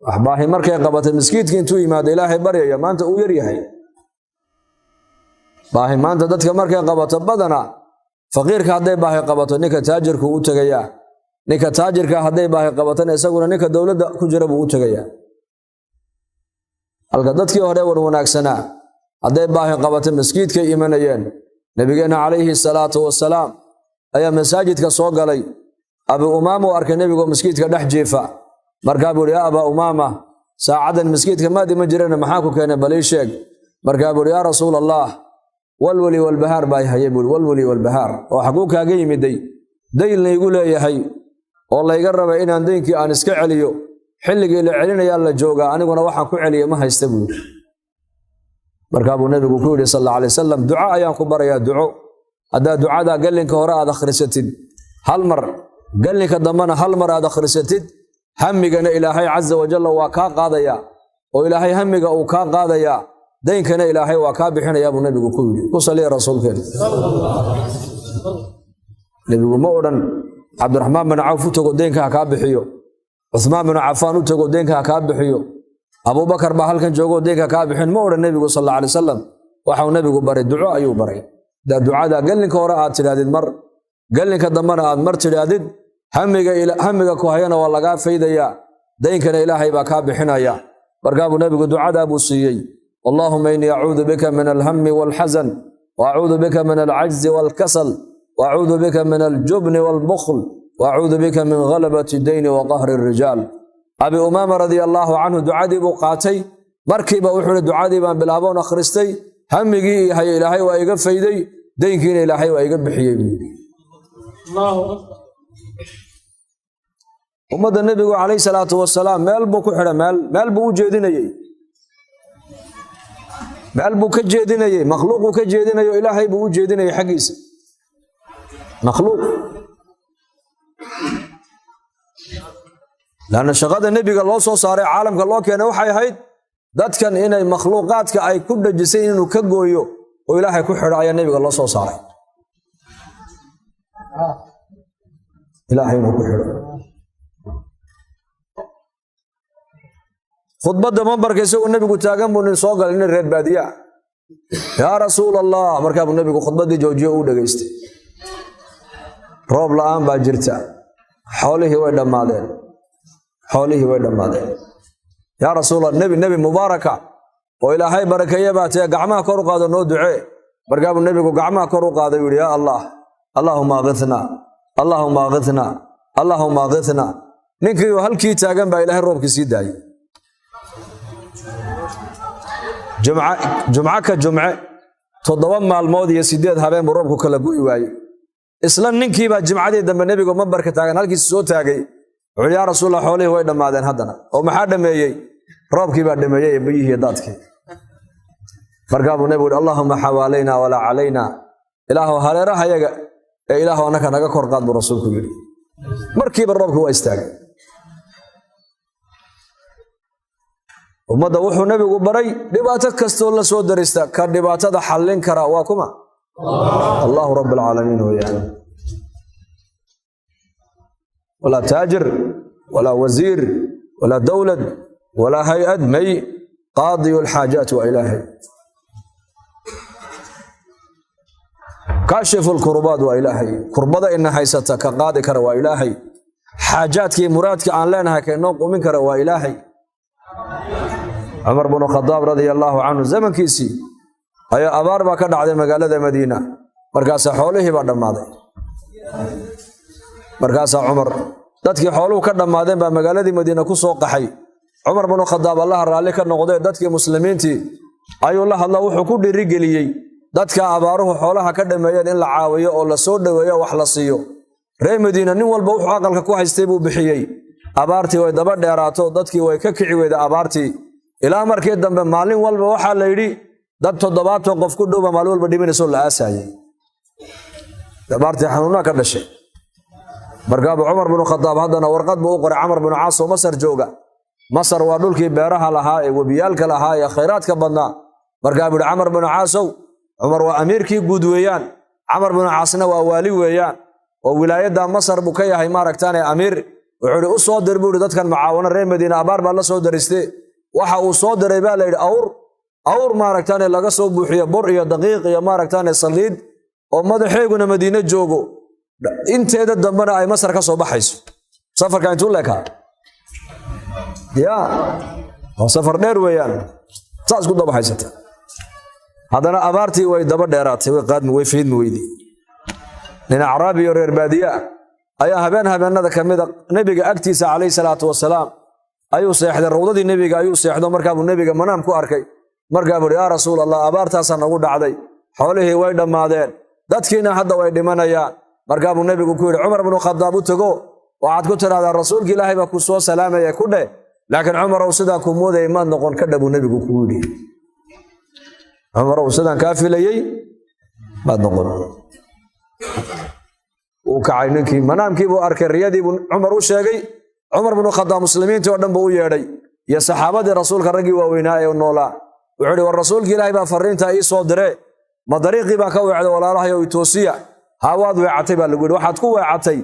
أحباهي مركي قبط المسكيت كنتو يماد إلهي بريا ما أنت ويريهي باهي ما أنت دتك مركي قبط بدنا فقيرك هدي باهي قبط نيك تاجرك وتجيا نيك تاجرك هدي باهي قبطنا يسقون نيك دولة كجرب وتجيا القدتك هذا وناكسنا هدي باهي قبط المسكيت كي إيمانيين نبينا عليه الصلاة والسلام أي مساجد كسوق علي أبو أمامة وأركن نبي مسكيت كدح جيفا مركابور يا أبا أمامة ساعد المسكيت كما دي مجرنا محاكو كان بليشيك مركابور يا رسول الله والولي والبهار باي هيبول والولي والبهار وحقوك هاجي مدي دي اللي يقول يا هي والله يقرب إن عندك أن اسكع عليو حلق اللي علينا يلا جوجا أنا قلنا واحد كعلي ما هيستبون مركابور النبي يقول صلى الله عليه وسلم دعاء يا كبر يا دعاء هذا دعاء ده قال لك وراء هذا خرستين هالمر قال لك ضمنا هالمر هذا خرستين همجنا إلهي عز وجل وكا قاضيا وإلهي همج وكا قاضيا دينكنا إلهي وكا بحنا يا أبو النبي كل وصل يا رسول كريم نبي مورن عبد الرحمن بن عوف تقول دينك كا بحيو عثمان بن عفان تقول دينك كا بحيو أبو بكر بحال كان جوجو دينك كا بحين مورن النبي صلى الله عليه وسلم وحاو النبي بري الدعاء أيوب بري ده الدعاء ده قال لك وراء تلادد مر قال لك ضمنا مر تلادد همجا كوهينا والله قا فيديا دينكنا إلهي باكا بحنايا برقابو نبي دعاء أبو سيي اللهم إني أعوذ بك من الهم والحزن وأعوذ بك من العجز والكسل وأعوذ بك من الجبن والبخل وأعوذ بك من غلبة الدين وقهر الرجال أبي أمامة رضي الله عنه دعاء بقاتي مركب وحول دعاء بان بلابون أخرستي همجي هي إلهي وإيقب فيدي دينكنا إلهي وإيقب بحيي الله أكبر ومدى النبي عليه الصلاة والسلام مال بو كحرة مال بو جيدينيي مال بو كجيدينيي مخلوق كجيدينيي إلهي بو جيدينيي حقيس مخلوق لأن شغاد النبي قال الله صار عالم قال الله كان وحي هيد دات كان إن مخلوقات كأي كل جسين إنه كجويو وإلهي كحرة يا النبي قال الله صار إلهي إنه كحرة خطبة منبر كيسو النبي قلت تاجم بني صاقل إن الرد بادية يا رسول الله مركب النبي خطبة دي جوجي أودا جيست روب لام باجرتا حوله ويدا مادين حوله ويدا مادين يا رسول الله النبي مباركة وإلى هاي بركة يباتي قعما كرو قادو نو دعاء مركب النبي قعما كرو قادو يقول يا الله اللهم اغثنا اللهم اغثنا اللهم اغثنا نكي هل كي تاجم با إلهي الروب كسي داي جمعة كجمعة تضوام مع الماضي يسيدات هبين بروبكو كلا قوي واي إسلام ننكي با جمعة دي دم النبي قو منبر كتاغن هالكي السو تاغي يا رسول الله حوله هو دمادين هدنا ومحا دميي روبكي با دميي بيه دادك مرقابو النبي اللهم حوالينا ولا علينا إلهو هاليرا هيغا إلهو أنك نغا كورقاد برسولك يري مركي بالروبك هو استاغي وماذا وحو نبي بري دباتك كستو الله سو دريستا كدباتدا حلين كرا وا كما الله رب العالمين وياه ولا تاجر ولا وزير ولا دولة ولا هيئة مي قاضي الحاجات وإلهي كاشف الكربات وإلهي كربدا إن حيستك قاضي كرا وإلهي حاجاتك مرادك عن لانها كنوق منك وإلهي عمر بن الخطاب رضي الله عنه زمن كيسي أي أبار بكر على مقالة مدينة مركز حوله بعد ماضي مركز عمر دتك حوله كذا ماضي بمقالة مدينة كسوق حي عمر بن الخطاب الله رالك النقضاء دتك مسلمين تي أي الله وحكود الرجليي دتك أباره حولها كذا ميان إلا عاوية ولا سود ويا وحلصيو ري مدينة نول بوح عقل كوح يستيبوا بحيي أبارتي ويدبر ديراتو دتك ويككعي ويد أبارتي إلى مركز دم بمالين والبوحة ليدي دب تضباط وقف كله بمالول بديمين سول أساي دبارتي حنونا كذا شيء مرقاب عمر بن الخطاب هذا ورقد بوقر عمر بن عاص ومصر جوجا مصر ودول كي بيرها لها وبيالك لها يا خيرات كبنا مرقاب عمر بن عاص عمر وأمير كي جود ويان عمر بن عاصنا ووالي ويان وولاية مصر بكية هي مارك تاني أمير wuxuu u soo diray buu dadkan macaawana reer Madiina abaar baa la soo daristay waxa uu soo diray baa la yiri awr maaragtaan laga soo buuxiyo bur iyo daqiiq iyo maaragtaan saliid oo madaxeeguna Madiina joogo inteeda dambana ay Masar ka soo baxayso safarka intuu leeyahay safar dheer weeyaan taas ku daba haysata hadana abaartii way daba dheeraatay way qaadmi way fiidmi weydii nin Arabi iyo reer baadiya ayaa habeenada kamida nabiga agtiisa kaleey salaatu wasalaam ayuu seexday rawdadii nabiga ayuu seexdo markaa uu nabiga manaam ku arkay markaa buu yaa rasuulallah abaartaas nagu dhacday xoolihii way dhamaadeen dadkiina hadda way dhimanayaan markaa uu nabigu ku yiri Umar ibn Khattab u tago waxaad ku tiraahdaa rasuulka Ilaahay baa ku soo salaamay ku dheh laakiin Umar uu sidaa ku mooday ma noqon ka dhabu nabigu ku yiri Umar uu sidaa ka filayay ma noqon uu kacay ninkii manaamkii buu arkay riyadii buu Umar u sheegay Umar ibn Khattab muslimiinta oo dhan buu yeedhay ya saxaabadii rasuulka ragii waaweynaa ee noolaa wuxuu war rasuulka Ilaahay baa fariinta ii soo diray ma dariiqii baa ka weecday walaalahay oo toosiya hawaad weecatay baa lagu yiri waxaad ku weecatay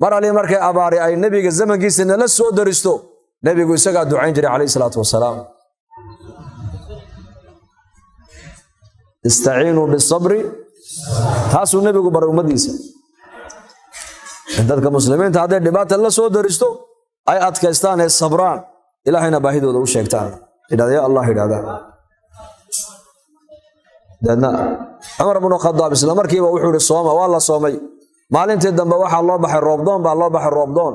mar ali markay abaari ay nabiga zamankiisa la soo daristo nabigu isaga ducayn jiray kaleey salaatu wasalaam istaciinu bis-sabri taasu nabigu baray ummadiisa dadka muslimiinta haday dhibaato la soo daristo ay adkaystaan ee sabraan ilaahayna baahidooda u sheegtaan ilaahay Allah ilaada dana Umar ibn Khattab isla markiiba wuxuu sooma waa la soomay maalintii dambe waxa loo baxay roobdoon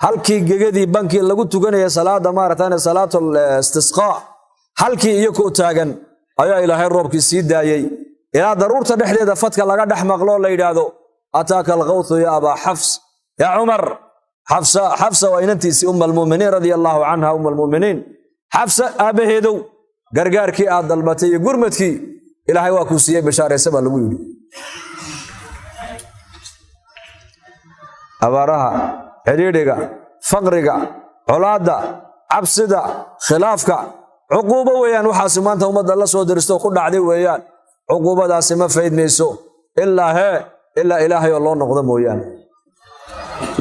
halkii gegadii bankii lagu tukanayay salaada maartaan salaatul istisqa halkii iyo ku taagan ayaa ilaahay roobkii sii daayay ilaa daruurta dhexdeeda fadka laga dhex maqlo la yiraahdo ataaka al-ghawth ya aba Hafs ya Umar Hafsa wa inantiisi ummul radiyallahu anha ummul mu'minin Hafsa abaheedow gargaarkii aad dalbatay gurmadkii ilaahay waa ku siiyay bashaaraysa baa lagu yiri abaaraha xiriiriga faqriga colaada cabsida khilaafka uquubo weeyaan waxa maanta umada la soo diristo ku dhacday weeyaan uquubadaas ma faydmayso illa ilaahay oo loo noqdo mooyaan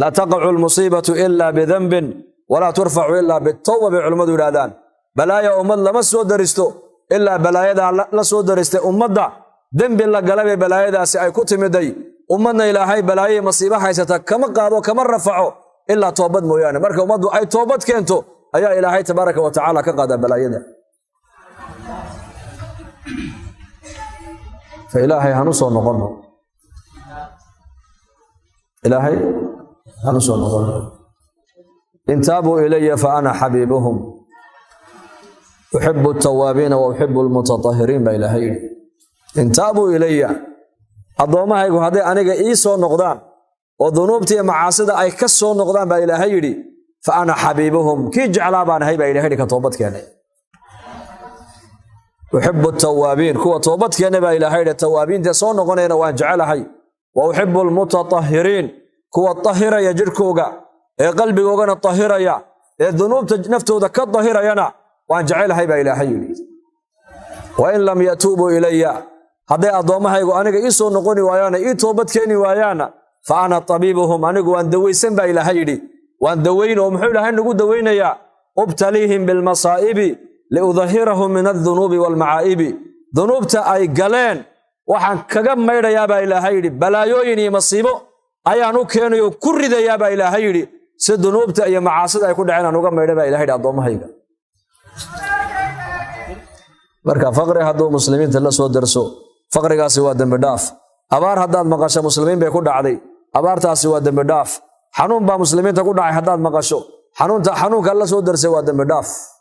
la taqa'u al-musibatu illa bi dhanbin wala turfa'u illa bit-tawba bi culimadu yiraahdaan balaaya ummad lama soo daristo illa balaayada la soo daristay ummadda dambi la galay balaayadaasi ay ku timiday ummadna ilaahay balaaye masiiba haysata kama qaado kama rafaco illa toobad mooyaan marka ummaddu ay toobad keento ayaa ilaahay tabaaraka wa taala ka qaada balaayada fa ilaahay hanu soo noqono ilaahay hanu soo noqono intaabu ilayya fa ana habibuhum uhibbu at-tawwabin wa uhibbu al-mutatahhirin ba ilaahay intaabu ilayya adoomahaygu haday aniga ii soo noqdaan oo dunuubtii macaasida ay ka soo noqdaan ba ilaahay yiri fa ana habibuhum ki jeclaa baan hayba ilaahay ka toobad keenay uhibbu at-tawwabin kuwa toobad keenay ba ilaahay tawaabiinta soo noqonayna waan jecelahay wa uhibbu al-mutatahhirin kuwa tahiraya jirkooga ee qalbigoogana tahiraya ee dunuubta naftooda ka tahirayana waan jecelahay ba ilaahay yiri wa in lam yatubu ilayya haday adoomahaygu aniga ii soo noqoni waayana ii toobad keeni waayana fa ana tabibuhum anigu waan daweysan ba ilaahay yiri waan daweyn oo muxuu ilaahay nagu daweynaya ubtalihim bil masaa'ibi liudhahirahum min adh-dhunubi wal ma'aibi dhunubta ay galeen waxaan kaga maydhayaa ba ilaahay yiri balaayooyin iyo masiibo ayaan u keenayo ku ridayaa ba ilaahay yiri si dhunubta iyo macaasida ay ku dhaceen aan uga maydhay ba ilaahay adoomahayga marka faqri haduu muslimiinta la soo darso faqrigaasi waa dambi dhaaf abaar hadaad maqasho muslimiin bay ku dhacday abaartaasi waa dambi dhaaf xanuun baa muslimiinta ku dhacay hadaad maqasho xanuunka la soo darsay waa dambi dhaaf